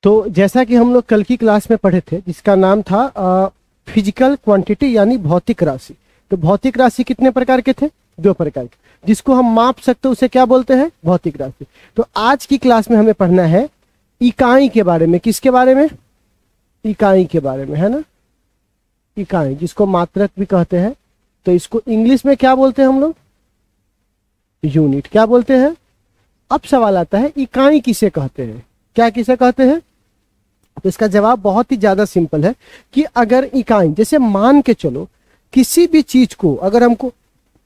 तो जैसा कि हम लोग कल की क्लास में पढ़े थे, जिसका नाम था फिजिकल क्वांटिटी यानी भौतिक राशि। तो भौतिक राशि कितने प्रकार के थे? 2 प्रकार के, जिसको हम माप सकते उसे क्या बोलते हैं? भौतिक राशि। तो आज की क्लास में हमें पढ़ना है इकाई के बारे में। किसके बारे में? इकाई के बारे में, है ना। इकाई जिसको मात्रक भी कहते हैं। तो इसको इंग्लिश में क्या बोलते हैं हम लोग? यूनिट। क्या बोलते हैं? अब सवाल आता है इकाई किसे कहते हैं? क्या किसे कहते हैं? तो इसका जवाब बहुत ही ज्यादा सिंपल है कि अगर इकाई, जैसे मान के चलो किसी भी चीज को अगर हमको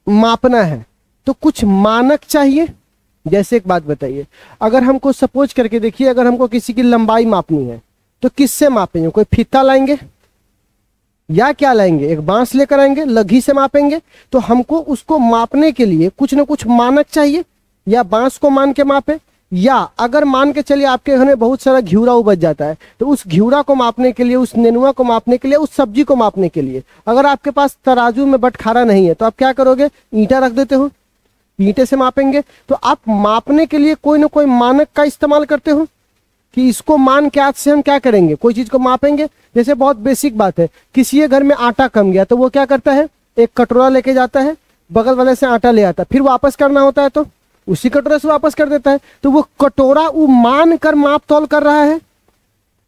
मापना है तो कुछ मानक चाहिए। जैसे एक बात बताइए, अगर हमको सपोज करके देखिए, अगर हमको किसी की लंबाई मापनी है तो किससे मापेंगे? कोई फीता लाएंगे या क्या लाएंगे? एक बांस लेकर आएंगे, लगी से मापेंगे। तो हमको उसको मापने के लिए कुछ ना कुछ मानक चाहिए, या बांस को मान के मापे, या अगर मान के चलिए आपके घर में बहुत सारा घिउरा उपज जाता है तो उस घिउरा को मापने के लिए, उस नेनुआ को मापने के लिए, उस सब्जी को मापने के लिए अगर आपके पास तराजू में बटखारा नहीं है तो आप क्या करोगे? ईंटा रख देते हो, ईंटे से मापेंगे। तो आप मापने के लिए कोई ना कोई मानक का इस्तेमाल करते हो कि इसको मान के आज से हम क्या करेंगे? कोई चीज को मापेंगे। जैसे बहुत बेसिक बात है, किसी के घर में आटा कम गया तो वो क्या करता है? एक कटोरा लेके जाता है, बगल वाले से आटा ले आता है, फिर वापस करना होता है तो उसी कटोरे से वापस कर देता है। तो वो कटोरा वो मान कर माप तौल कर रहा है,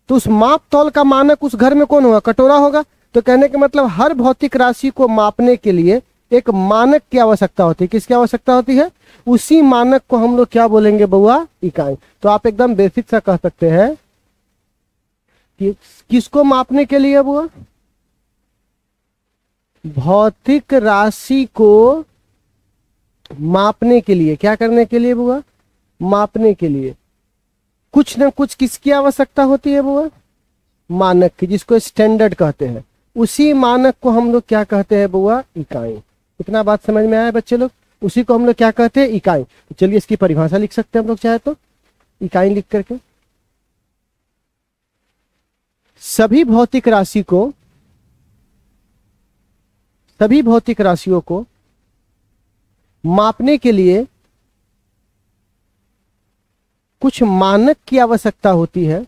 तो उस माप तौल का मानक उस घर में कौन होगा? कटोरा होगा। तो कहने का मतलब हर भौतिक राशि को मापने के लिए एक मानक की आवश्यकता होती है। किसकी आवश्यकता होती है? उसी मानक को हम लोग क्या बोलेंगे बउआ? इकाई। तो आप एकदम बेसिक सा कह सकते हैं कि किसको मापने के लिए बउआ? भौतिक राशि को मापने के लिए। क्या करने के लिए बुआ? मापने के लिए कुछ न कुछ किसकी आवश्यकता होती है बुआ? मानक की, जिसको स्टैंडर्ड कहते हैं। उसी मानक को हम लोग क्या कहते हैं बुआ? इकाई। इतना बात समझ में आया बच्चे लोग? उसी को हम लोग क्या कहते हैं? इकाई। तो चलिए इसकी परिभाषा लिख सकते हैं हम लोग चाहे तो, इकाई लिख करके। सभी भौतिक राशियों को मापने के लिए कुछ मानक की आवश्यकता होती है,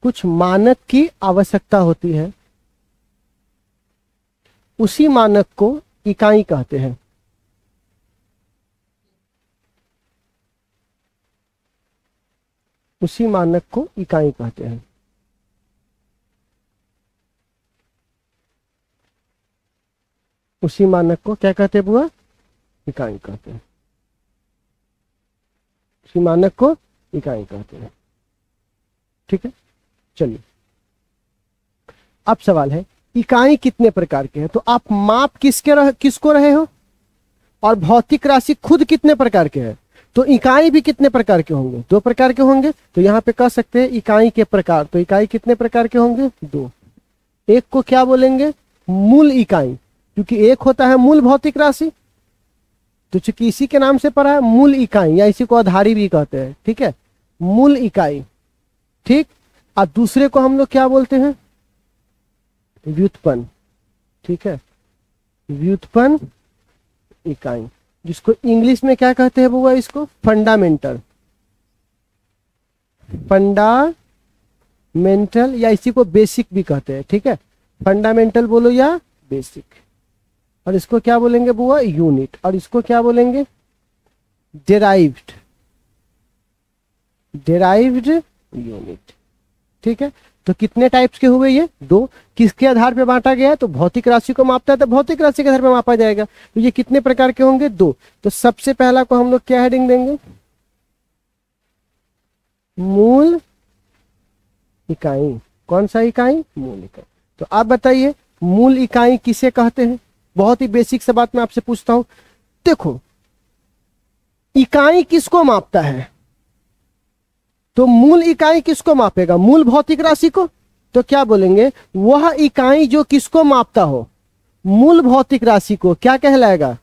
कुछ मानक की आवश्यकता होती है। उसी मानक को इकाई कहते हैं। उसी मानक को इकाई कहते हैं। उसी मानक को क्या कहते हैं बुआ? इकाई कहते हैं। उसी मानक को इकाई कहते हैं। ठीक है, चलिए अब सवाल है इकाई कितने प्रकार के हैं? तो आप माप किसको रहे हो? और भौतिक राशि खुद कितने प्रकार के हैं? तो इकाई भी कितने प्रकार के होंगे? 2 प्रकार के होंगे। तो यहां पे कह सकते हैं इकाई के प्रकार। तो इकाई कितने प्रकार के होंगे? 2। एक को क्या बोलेंगे? मूल इकाई, क्योंकि एक होता है मूल भौतिक राशि, तो चूंकि इसी के नाम से पढ़ा है मूल इकाई, या इसी को आधारी भी कहते हैं। ठीक है, मूल इकाई। ठीक। और दूसरे को हम लोग क्या बोलते हैं? व्युत्पन्न। ठीक है, व्युत्पन्न इकाई, जिसको इंग्लिश में क्या कहते हैं बुआ? इसको फंडामेंटल। फंडामेंटल या इसी को बेसिक भी कहते हैं। ठीक है, फंडामेंटल बोलो या बेसिक। और इसको क्या बोलेंगे बुआ? यूनिट। और इसको क्या बोलेंगे? डेराइव्ड। Derived unit. ठीक है, तो कितने टाइप्स के हुए ये? 2। किसके आधार पे बांटा गया है? तो भौतिक राशि को मापता है तो भौतिक राशि के आधार पे मापा जाएगा। तो ये कितने प्रकार के होंगे? 2। तो सबसे पहला को हम लोग क्या हेडिंग देंगे? मूल इकाई। कौन सा इकाई? मूल इकाई। तो आप बताइए मूल इकाई किसे कहते हैं? बहुत ही बेसिक सा बात मैं आपसे पूछता हूं। देखो, इकाई किसको मापता है? तो मूल इकाई किसको मापेगा? मूल भौतिक राशि को। तो क्या बोलेंगे? वह इकाई जो किसको मापता हो? मूल भौतिक राशि को। क्या कहलाएगा?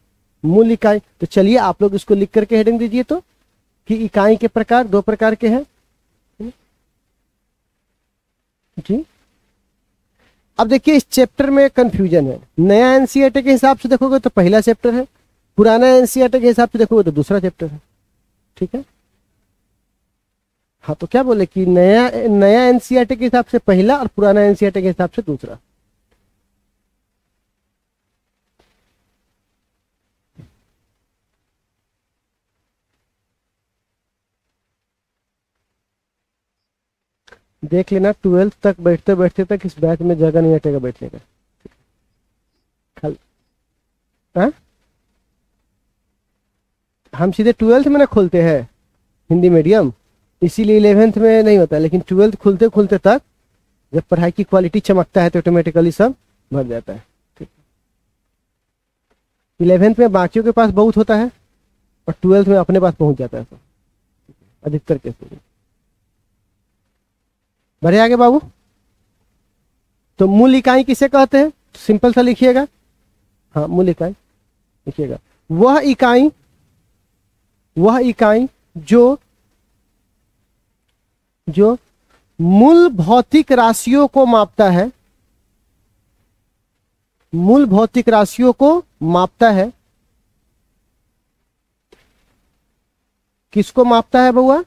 मूल इकाई। तो चलिए आप लोग इसको लिख करके हेडिंग दीजिए तो, कि इकाई के प्रकार 2 प्रकार के हैं। जी, अब देखिए इस चैप्टर में कंफ्यूजन है। नया एनसीईआरटी के हिसाब से देखोगे तो पहला चैप्टर है, पुराना एनसीईआरटी के हिसाब से देखोगे तो दूसरा चैप्टर है। ठीक है, हाँ, तो क्या बोले कि नया नया एनसीईआरटी के हिसाब से पहला और पुराना एनसीईआरटी के हिसाब से दूसरा। देख लेना 12th तक बैठते बैठते तक इस बैच में जगह नहीं हटेगा बैठने का। खाली हाँ? हम सीधे 12th में ना खोलते हैं हिंदी मीडियम, इसीलिए 11th में नहीं होता, लेकिन 12th खुलते खुलते तक जब पढ़ाई की क्वालिटी चमकता है तो ऑटोमेटिकली सब भर जाता है। ठीक, 11th में बाकियों के पास बहुत होता है और 12th में अपने पास पहुंच जाता है सब, अधिकतर केस में। बढ़े आगे बाबू। तो मूल इकाई किसे कहते हैं? सिंपल सा लिखिएगा। हाँ, मूल इकाई लिखिएगा। वह इकाई जो मूल भौतिक राशियों को मापता है, मूल भौतिक राशियों को मापता है। किसको मापता है बुआ?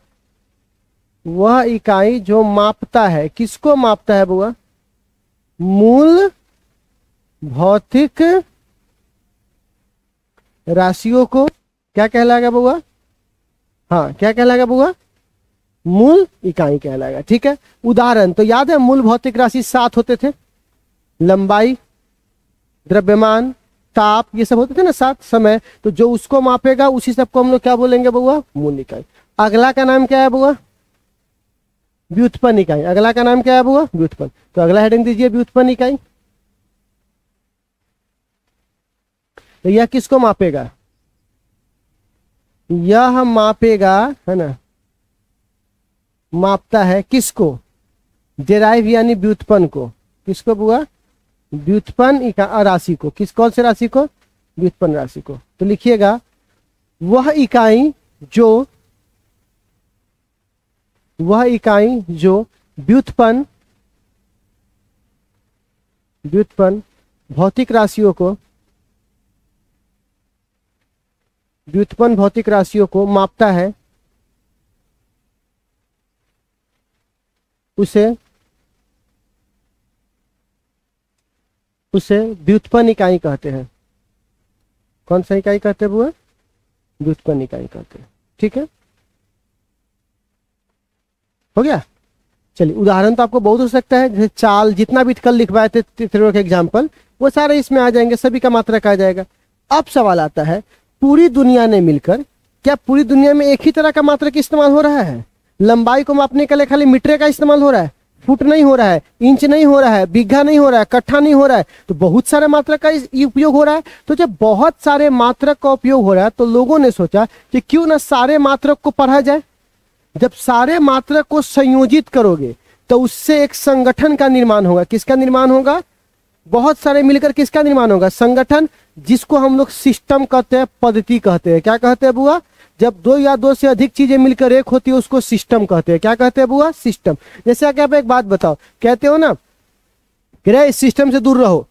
वह इकाई जो मापता है, किसको मापता है बुआ? मूल भौतिक राशियों को क्या कहलाएगा बुआ? हाँ, क्या कहलाएगा बुआ? मूल इकाई कहलाएगा। ठीक है, उदाहरण तो याद है, मूल भौतिक राशि 7 होते थे, लंबाई, द्रव्यमान, ताप, ये सब होते थे ना 7, समय। तो जो उसको मापेगा उसी सब को हम लोग क्या बोलेंगे बुआ? मूल इकाई। अगला का नाम क्या है बुआ? व्युत्पन्न इकाई। अगला का नाम क्या है बुआ? व्युत्पन्न। तो अगला हेडिंग दीजिए व्युत्पन्न इकाई। तो यह किसको मापेगा? यह मापेगा, है ना, मापता है किसको? डेराइव यानी व्युत्पन्न को। किसको बुआ? व्युत्पन्न राशि को। कौन से राशि को? व्युत्पन्न राशि को। तो लिखिएगा वह इकाई जो व्युत्पन्न भौतिक राशियों को मापता है, उसे व्युत्पन्न इकाई कहते हैं। कौन सा इकाई कहते हैं बुआ? व्युत्पन्न इकाई कहते हैं। ठीक है, हो गया। चलिए, उदाहरण तो आपको बहुत हो सकता है, जैसे चाल, जितना भी कल लिखवाए थे तीनों के एग्जाम्पल, वो सारे इसमें आ जाएंगे, सभी का मात्रक आ जाएगा। अब सवाल आता है, पूरी दुनिया ने मिलकर, क्या पूरी दुनिया में एक ही तरह का मात्रक इस्तेमाल हो रहा है? लंबाई को मापने के लिए खाली मीटर का इस्तेमाल हो रहा है, फुट नहीं हो रहा है, इंच नहीं हो रहा है, बीघा नहीं हो रहा है, कट्ठा नहीं हो रहा है, तो बहुत सारे मात्रक का उपयोग हो रहा है। तो जब बहुत सारे मात्रक का उपयोग हो रहा है तो लोगों ने सोचा कि क्यों ना सारे मात्रक को पढ़ा जाए। जब सारे मात्रक को संयोजित करोगे तो उससे एक संगठन का निर्माण होगा। किसका निर्माण होगा? बहुत सारे मिलकर किसका निर्माण होगा? संगठन, जिसको हम लोग सिस्टम कहते हैं, पद्धति कहते हैं। क्या कहते हैं बुआ? जब 2 या 2 से अधिक चीजें मिलकर एक होती है उसको सिस्टम कहते हैं। क्या कहते हैं बुआ? सिस्टम। जैसे कि आप एक बात बताओ, कहते हो ना कि रे इस सिस्टम से दूर रहो।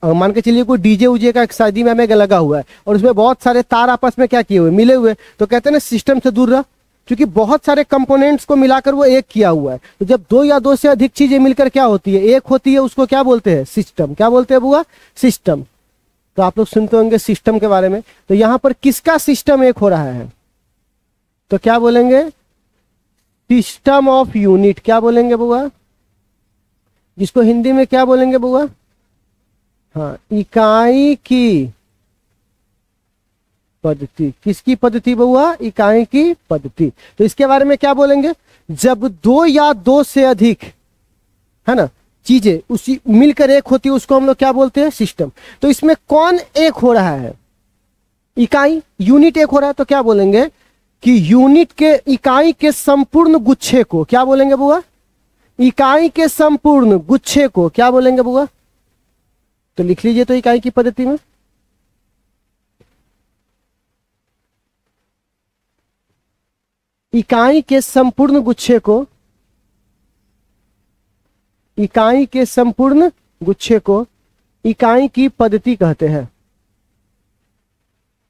मान के चलिए कोई डीजे उजे का शादी में हमें लगा हुआ है और उसमें बहुत सारे तार आपस में क्या किए हुए, मिले हुए, तो कहते हैं ना सिस्टम से दूर रह, क्योंकि बहुत सारे कंपोनेंट्स को मिलाकर वो एक किया हुआ है। तो जब 2 या 2 से अधिक चीजें मिलकर क्या होती है, एक होती है, उसको क्या बोलते हैं? सिस्टम। क्या बोलते हैं बुआ? सिस्टम। तो आप लोग सुनते होंगे सिस्टम के बारे में। तो यहां पर किसका सिस्टम एक हो रहा है? तो क्या बोलेंगे? System of unit. क्या बोलेंगे बुआ? जिसको हिंदी में क्या बोलेंगे बुआ? हाँ, इकाई की पद्धति। किसकी पद्धति बुआ? इकाई की पद्धति। तो इसके बारे में क्या बोलेंगे? जब 2 या 2 से अधिक, है ना, चीजें उसी मिलकर एक होती है उसको हम लोग क्या बोलते हैं? सिस्टम। तो इसमें कौन एक हो रहा है? इकाई, यूनिट एक हो रहा है। तो क्या बोलेंगे कि यूनिट के, इकाई के संपूर्ण गुच्छे को क्या बोलेंगे बुआ? इकाई के संपूर्ण गुच्छे को क्या बोलेंगे बुआ? तो लिख लीजिए तो इकाई की पद्धति में इकाई के संपूर्ण गुच्छे को, इकाई के संपूर्ण गुच्छे को इकाई की पद्धति कहते हैं।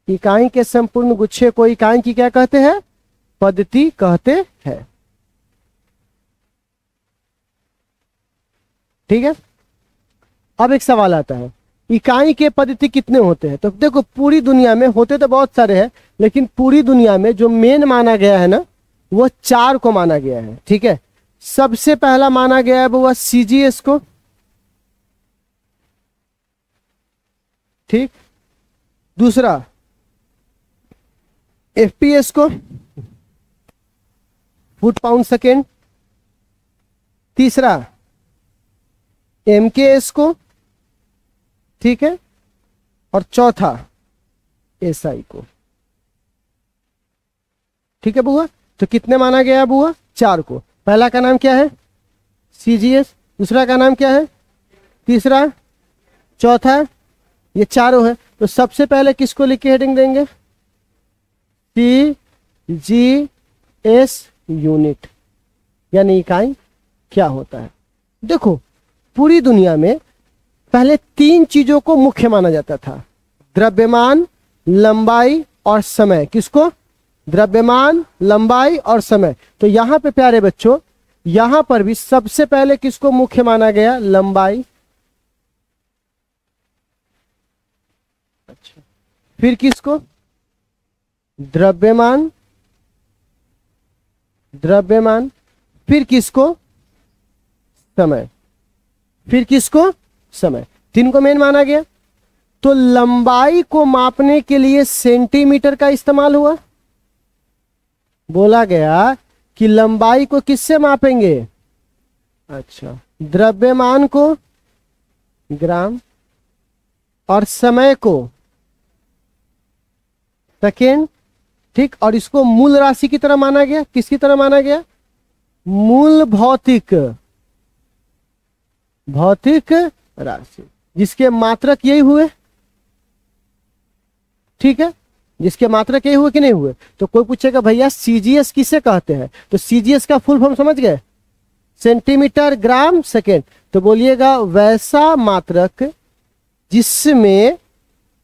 इकाई के संपूर्ण गुच्छे को इकाई की क्या कहते हैं? पद्धति कहते हैं। ठीक है। अब एक सवाल आता है, इकाई के पद्धति कितने होते हैं? तो देखो पूरी दुनिया में होते तो बहुत सारे हैं, लेकिन पूरी दुनिया में जो मेन माना गया है ना, वो 4 को माना गया है। ठीक है, सबसे पहला माना गया है वो सीजीएस को, ठीक। दूसरा एफपीएस को, फुट पाउंड सेकेंड। तीसरा एमकेएस को, ठीक है। और चौथा एसआई को, ठीक है बुआ। तो कितने माना गया है बुआ? 4 को। पहला का नाम क्या है? सीजीएस। दूसरा का नाम क्या है? तीसरा, चौथा, ये चारों है। तो सबसे पहले किसको लिख के हेडिंग देंगे? सीजीएस यूनिट, यानी इकाई क्या होता है। देखो पूरी दुनिया में पहले 3 चीजों को मुख्य माना जाता था, द्रव्यमान, लंबाई और समय। किसको? द्रव्यमान, लंबाई और समय। तो यहां पे प्यारे बच्चों, यहां पर भी सबसे पहले किसको मुख्य माना गया? लंबाई। अच्छा, फिर किसको? द्रव्यमान, द्रव्यमान। फिर किसको? समय। फिर किसको? समय। 3 को मेन माना गया। तो लंबाई को मापने के लिए सेंटीमीटर का इस्तेमाल हुआ। बोला गया कि लंबाई को किससे मापेंगे? अच्छा, द्रव्यमान को ग्राम और समय को सेकेंड, ठीक। और इसको मूल राशि की तरह माना गया। किसकी तरह माना गया? मूल भौतिक, भौतिक राशि, जिसके मात्रक यही हुए, ठीक है। जिसके मात्रक यही हुए कि नहीं हुए। तो कोई पूछेगा भैया सीजीएस किसे कहते हैं? तो सीजीएस का फुल फॉर्म समझ गए? Centimetre gram second. तो बोलिएगा वैसा मात्रक जिसमें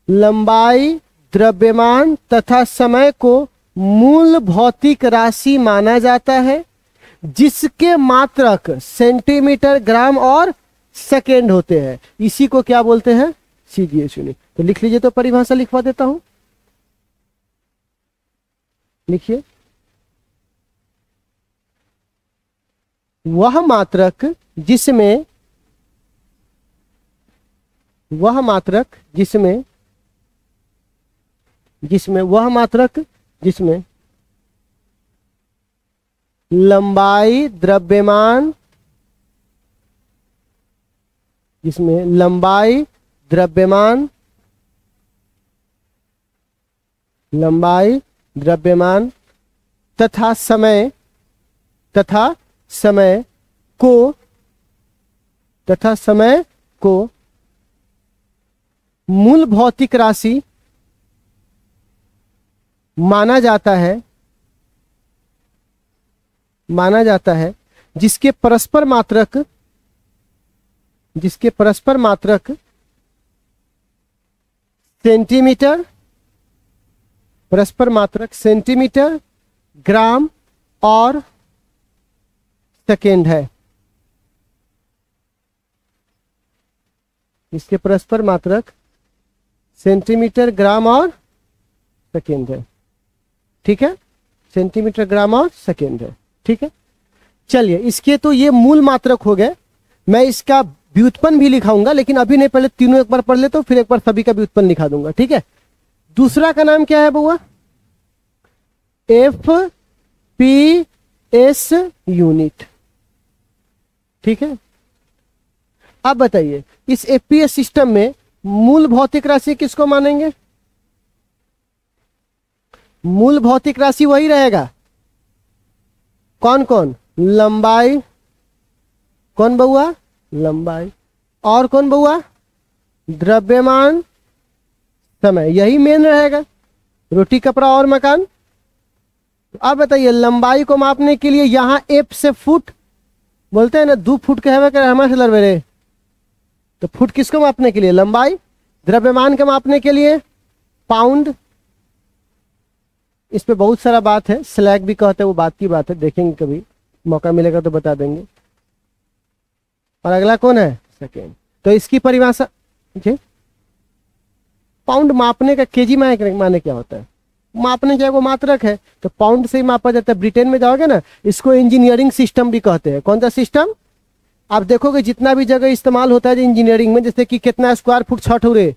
लंबाई, द्रव्यमान तथा समय को मूल भौतिक राशि माना जाता है, जिसके मात्रक सेंटीमीटर, ग्राम और सेकेंड होते हैं, इसी को क्या बोलते हैं? CGS unit. तो लिख लीजिए, तो परिभाषा लिखवा देता हूं, लिखिए। वह मात्रक जिसमें, वह मात्रक जिसमें, वह मात्रक जिसमें लंबाई, द्रव्यमान, जिसमें लंबाई, द्रव्यमान, लंबाई, द्रव्यमान तथा समय, तथा समय को, तथा समय को मूल भौतिक राशि माना जाता है, माना जाता है, जिसके परस्पर मात्रक, जिसके परस्पर मात्रक सेंटीमीटर, परस्पर मात्रक सेंटीमीटर, ग्राम और सेकेंड है। इसके परस्पर मात्रक सेंटीमीटर, ग्राम और सेकेंड है, ठीक है। सेंटीमीटर, ग्राम और सेकेंड है, ठीक है। चलिए, इसके तो ये मूल मात्रक हो गए। मैं इसका व्युत्पन्न भी लिखाऊंगा, लेकिन अभी नहीं, पहले तीनों एक बार पढ़ लेते, फिर एक बार सभी का व्युत्पन्न लिखा दूंगा, ठीक है। दूसरा का नाम क्या है बुआ? एफपीएस यूनिट, ठीक है। अब बताइए, इस एफपीएस सिस्टम में मूल भौतिक राशि किसको मानेंगे? मूल भौतिक राशि वही रहेगा। कौन कौन? लंबाई, कौन बउआ? लंबाई। और कौन बउआ? द्रव्यमान, समय, यही मेन रहेगा। रोटी, कपड़ा और मकान। अब बताइए, लंबाई को मापने के लिए यहां एफ से फुट बोलते हैं ना, 2 फुट कहवे कर हमारे लड़वेरे। तो फुट किसको मापने के लिए? लंबाई। द्रव्यमान के मापने के लिए पाउंड। इस पे बहुत सारा बात है, स्लैग भी कहते हैं, वो बात की बात है, देखेंगे कभी मौका मिलेगा तो बता देंगे। और अगला कौन है, सेकेंड। तो इसकी परिभाषा जी, पाउंड मापने का केजी माने क्या होता है, मापने क्या वो मात्रक है, तो पाउंड से ही मापा जाता है। ब्रिटेन में जाओगे ना, इसको इंजीनियरिंग सिस्टम भी कहते हैं। कौन सा सिस्टम, आप देखोगे जितना भी जगह इस्तेमाल होता है इंजीनियरिंग में, जैसे कि कितना स्क्वायर फुट छठ हो रहे,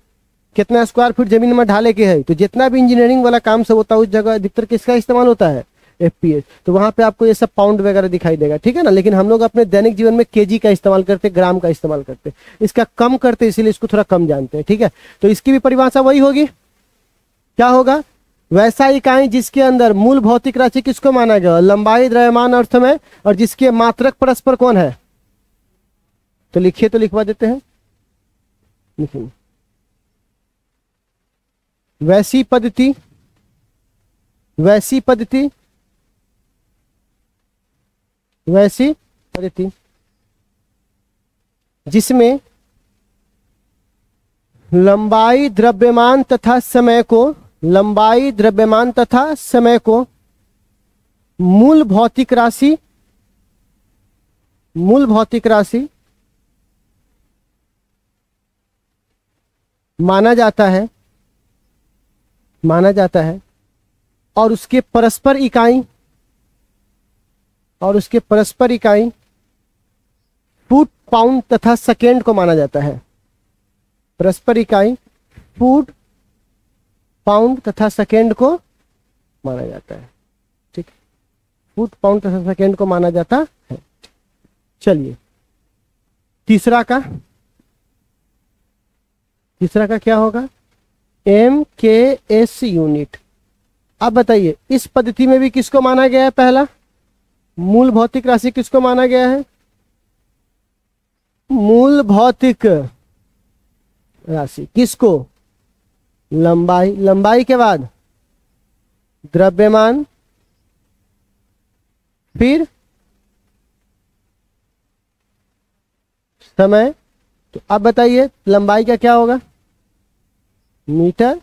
कितना स्क्वायर फुट जमीन में ढाले के है, तो जितना भी इंजीनियरिंग वाला काम सब होता है उस जगह अधिकतर किसका इस्तेमाल होता है, एफपीएस। तो वहां पे आपको ये सब पाउंड वगैरह दिखाई देगा, ठीक है ना। लेकिन हम लोग अपने दैनिक जीवन में केजी का इस्तेमाल करते, ग्राम का इस्तेमाल करते, इसका कम करते, इसीलिए इसको थोड़ा कम जानते हैं, ठीक है। तो इसकी भी परिभाषा वही होगी, क्या होगा, वैसा इकाई जिसके अंदर मूल भौतिक राशि किसको माना गया, लंबाई, द्रव्यमान और समय, और जिसके मात्रक परस्पर कौन है। तो लिखिए, तो लिखवा देते हैं, लिखिए। वैसी पद्धति, वैसी पद्धति, वैसी पद्धति जिसमें लंबाई, द्रव्यमान तथा समय को, लंबाई, द्रव्यमान तथा समय को मूल भौतिक राशि, मूल भौतिक राशि माना जाता है, माना जाता है, और उसके परस्पर इकाई, और उसके परस्पर इकाई फुट, पाउंड तथा सेकेंड को माना जाता है। परस्पर इकाई फुट, पाउंड तथा सेकेंड को माना जाता है, ठीक, फुट, पाउंड तथा सेकेंड को माना जाता है। चलिए तीसरा का, तीसरा का क्या होगा, MKS यूनिट। अब बताइए इस पद्धति में भी किसको माना गया है, पहला मूल भौतिक राशि किसको माना गया है, मूल भौतिक राशि किसको, लंबाई, लंबाई के बाद द्रव्यमान, फिर समय। तो अब बताइए लंबाई का क्या होगा, मीटर,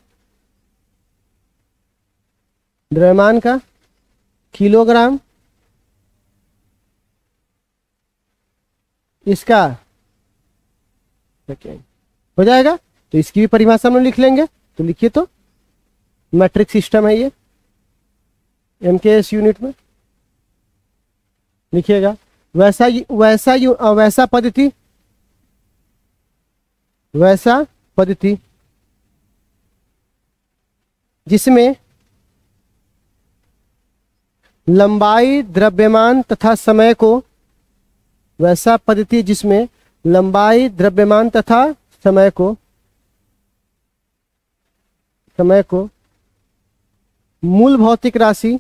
द्रव्यमान का किलोग्राम, इसका सेकेंड हो जाएगा। तो इसकी भी परिभाषा हम लिख लेंगे, तो लिखिए, तो मैट्रिक सिस्टम है ये, MKS यूनिट में लिखिएगा। वैसा पद्धति, वैसा पद्धति जिसमें लंबाई, द्रव्यमान तथा समय को, वैसा पद्धति जिसमें लंबाई, द्रव्यमान तथा समय को, समय को मूल भौतिक राशि,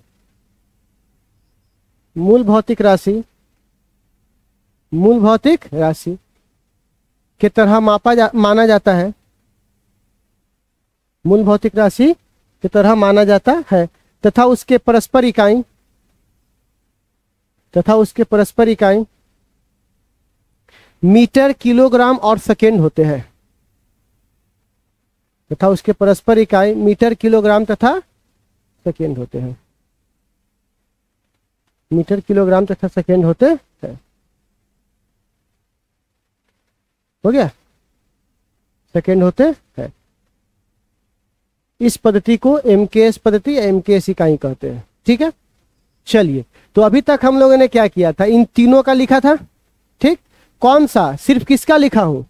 मूल भौतिक राशि, मूल भौतिक राशि के तरह माना जाता है, मूल भौतिक राशि की तरह माना जाता है, तथा उसके परस्पर इकाई, तथा उसके परस्पर इकाई मीटर, किलोग्राम और सेकेंड होते हैं, तथा उसके परस्पर इकाई मीटर, किलोग्राम तथा सेकेंड होते हैं, मीटर, किलोग्राम तथा सेकेंड होते हैं। हो गया, सेकेंड होते हैं। इस पद्धति को MKS पद्धति या MKS इकाई कहते हैं, ठीक है। चलिए, तो अभी तक हम लोगों ने क्या किया था, इन तीनों का लिखा था, ठीक। कौन सा, सिर्फ किसका लिखा हूं,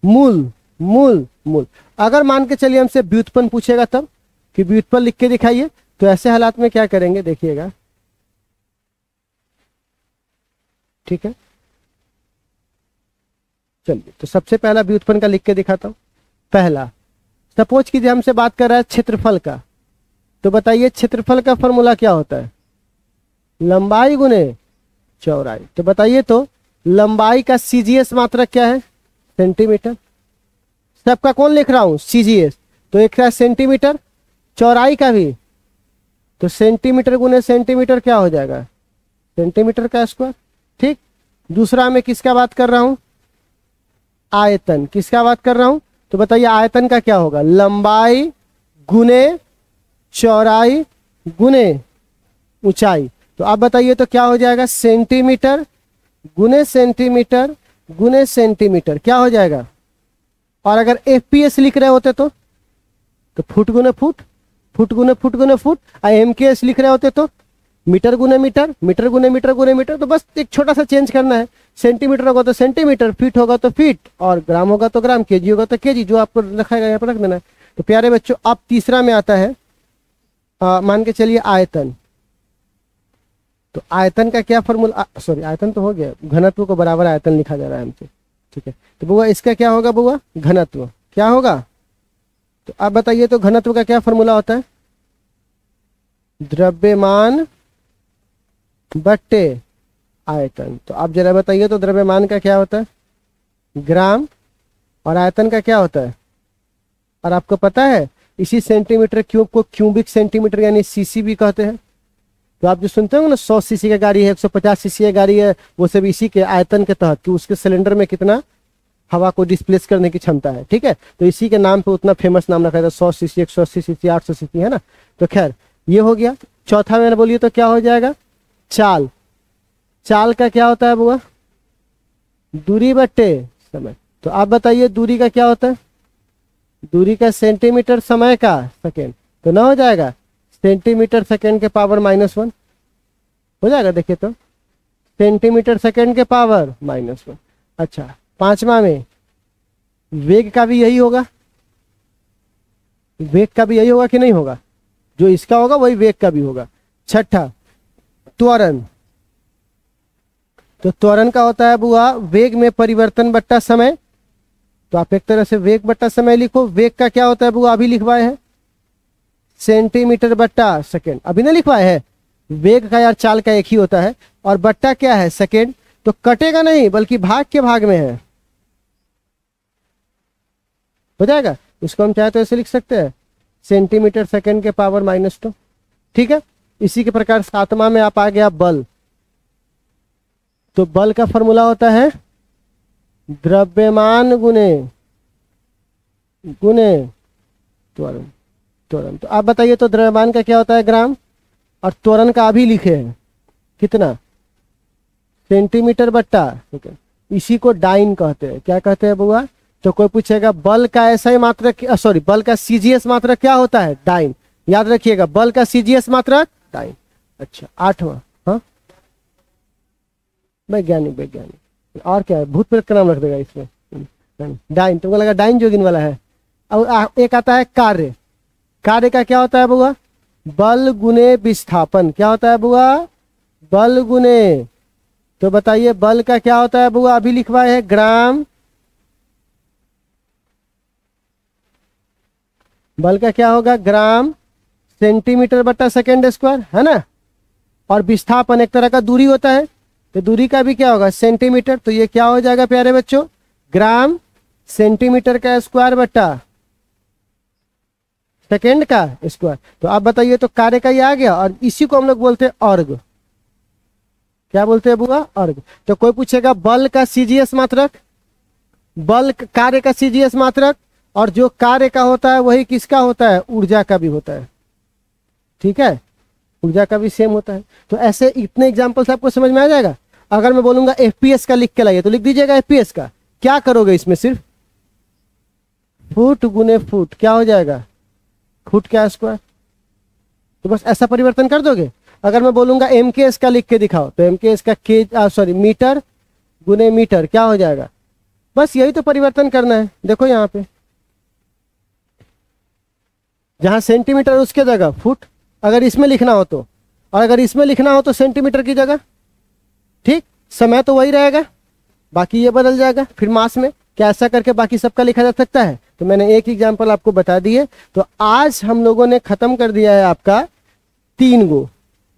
मूल, मूल, मूल। अगर मान के चलिए हमसे व्युत्पन्न पूछेगा तब कि व्युत्पन्न लिख के दिखाइए, तो ऐसे हालात में क्या करेंगे देखिएगा, ठीक है। चलिए, तो सबसे पहला व्युत्पन्न का लिख के दिखाता हूं। पहला, सपोज कीजिए हमसे बात कर रहा है क्षेत्रफल का, तो बताइए क्षेत्रफल का फॉर्मूला क्या होता है, लंबाई गुने चौड़ाई। तो बताइए, तो लंबाई का CGS मात्रक क्या है, सेंटीमीटर। सबका कौन लिख रहा हूं, CGS, तो एक है सेंटीमीटर। चौड़ाई का भी, तो सेंटीमीटर गुने सेंटीमीटर क्या हो जाएगा, सेंटीमीटर का स्क्वायर, ठीक। दूसरा मैं किसका बात कर रहा हूं, आयतन, किसका बात कर रहा हूं, तो बताइए आयतन का क्या होगा, लंबाई गुने चौड़ाई गुने ऊंचाई। तो अब बताइए तो क्या हो जाएगा, सेंटीमीटर गुने सेंटीमीटर गुने सेंटीमीटर क्या हो जाएगा। और अगर एफपीएस लिख रहे होते तो फुट गुने फुट, फुट गुने फुट गुने फुट। और एमकेएस लिख रहे होते तो मीटर गुने मीटर, मीटर गुने मीटर गुने मीटर। तो बस एक छोटा सा चेंज करना है, सेंटीमीटर होगा तो सेंटीमीटर, फीट होगा तो फीट, और ग्राम होगा तो ग्राम, केजी होगा तो केजी, जो आपको रखाएगा यहाँ पर रख देना है। तो प्यारे बच्चों अब तीसरा में आता है मान के चलिए आयतन। तो आयतन का क्या फॉर्मूला, सॉरी आयतन तो हो गया, घनत्व को बराबर आयतन लिखा जा रहा है हमसे, ठीक है। तो बुआ इसका क्या होगा, बुआ घनत्व क्या होगा। तो आप बताइए तो घनत्व का क्या फॉर्मूला होता है, द्रव्यमान बट्टे आयतन। तो आप जरा बताइए तो द्रव्यमान का क्या होता है, ग्राम, और आयतन का क्या होता है। और आपको पता है इसी सेंटीमीटर क्यूब को क्यूबिक सेंटीमीटर यानी सीसी भी कहते हैं। तो आप जो सुनते हो ना 100 सीसी का गाड़ी है, 150 सीसी का गाड़ी है, वो सब इसी के आयतन के तहत कि उसके सिलेंडर में कितना हवा को डिस्प्लेस करने की क्षमता है, ठीक है। तो इसी के नाम पे उतना फेमस नाम रखा था, 100 सीसी, 180 सीसी, 800 सीसी, है ना। तो खैर ये हो गया। चौथा में बोलिए तो क्या हो जाएगा, चाल। चाल का क्या होता है बुआ, दूरी बट्टे समय। तो आप बताइए दूरी का क्या होता है, दूरी का सेंटीमीटर, समय का सेकेंड। तो ना हो जाएगा सेंटीमीटर सेकेंड के पावर -1 हो जाएगा। देखिए तो सेंटीमीटर सेकेंड के पावर -1। अच्छा पांचवा में वेग का भी यही होगा, वेग का भी यही होगा कि नहीं होगा, जो इसका होगा वही वेग का भी होगा। छठा त्वरण। तो त्वरण का होता है बुआ वेग में परिवर्तन बट्टा समय। तो आप एक तरह से वेग बट्टा समय लिखो। वेग का क्या होता है बुआ, अभी लिखवाए हैं सेंटीमीटर बट्टा सेकेंड, अभी ना लिखवाए है। वेग का यार चाल का एक ही होता है, और बट्टा क्या है सेकेंड। तो कटेगा नहीं बल्कि भाग के भाग में है, हो जाएगा। इसको हम चाहे तो ऐसे लिख सकते हैं सेंटीमीटर सेकेंड के पावर -2, ठीक है। इसी के प्रकार सातवां में आप आ गया बल। तो बल का फॉर्मूला होता है द्रव्यमान गुने त्वरण। त्वरण तो आप बताइए तो द्रव्यमान का क्या होता है, ग्राम, और त्वरण का अभी लिखे हैं कितना, सेंटीमीटर बट्टा सेकेंड। इसी को डाइन कहते हैं। क्या कहते हैं बुआ। तो कोई पूछेगा बल का ऐसा ही मात्रक, सॉरी बल का सीजीएस मात्रक क्या होता है, डाइन। याद रखिएगा बल का सीजीएस मात्रक डाइन। अच्छा आठवां, हाँ वैज्ञानिक और क्या है, भूत प्रेत का नाम रख देगा इसमें, डाइन। तुमको लगा डाइन जोगिन वाला है। और एक आता है कार्य। कार्य का क्या होता है बुआ, बल गुने विस्थापन। क्या होता है बुआ, बल गुने। तो बताइए बल का क्या होता है बुआ, अभी लिखवाए है ग्राम। बल का क्या होगा, ग्राम सेंटीमीटर बट्टा सेकेंड स्क्वायर, है ना। और विस्थापन एक तरह का दूरी होता है, तो दूरी का भी क्या होगा, सेंटीमीटर। तो ये क्या हो जाएगा प्यारे बच्चों, ग्राम सेंटीमीटर का स्क्वायर बट्टा सेकेंड का स्क्वायर। तो आप बताइए तो कार्य का ये आ गया, और इसी को हम लोग बोलते हैं अर्ग। क्या बोलते हैं बुआ, अर्ग। तो कोई पूछेगा बल का सीजीएस मात्रक, बल कार्य का सीजीएस मात्रक, और जो कार्य का होता है वही किसका होता है, ऊर्जा का भी होता है, ठीक है। ऊर्जा का भी सेम होता है। तो ऐसे इतने एग्जाम्पल्स आपको समझ में आ जाएगा। अगर मैं बोलूंगा एफपीएस का लिख के लाइए, तो लिख दीजिएगा एफपीएस का। क्या करोगे इसमें, सिर्फ फुट गुने फुट, क्या हो जाएगा, फुट क्या स्क्वायर। तो बस ऐसा परिवर्तन कर दोगे। अगर मैं बोलूंगा एमकेएस का लिख के दिखाओ, तो एमकेएस का मीटर गुने मीटर क्या हो जाएगा। बस यही तो परिवर्तन करना है। देखो यहाँ पे जहां सेंटीमीटर उसके जगह फुट, अगर इसमें लिखना हो तो, और अगर इसमें लिखना हो तो सेंटीमीटर की जगह, ठीक। समय तो वही रहेगा, बाकी ये बदल जाएगा फिर मास में। क्या ऐसा करके बाकी सबका लिखा जा सकता है। तो मैंने एक एग्जांपल आपको बता दिए। तो आज हम लोगों ने खत्म कर दिया है आपका 3 गो।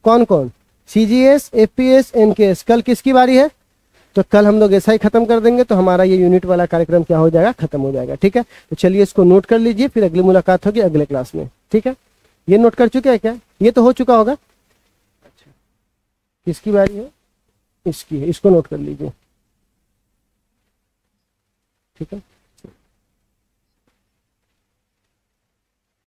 कौन कौन, सीजीएस, एफपीएस, एमकेएस। कल किसकी बारी है, तो कल हम लोग ऐसा ही खत्म कर देंगे। तो हमारा ये यूनिट वाला कार्यक्रम क्या हो जाएगा, खत्म हो जाएगा, ठीक है। तो चलिए इसको नोट कर लीजिए, फिर अगली मुलाकात होगी अगले क्लास में, ठीक है। ये नोट कर चुके हैं क्या, ये तो हो चुका होगा। अच्छा किसकी बारी है, इसकी है, इसको नोट कर लीजिए, ठीक है।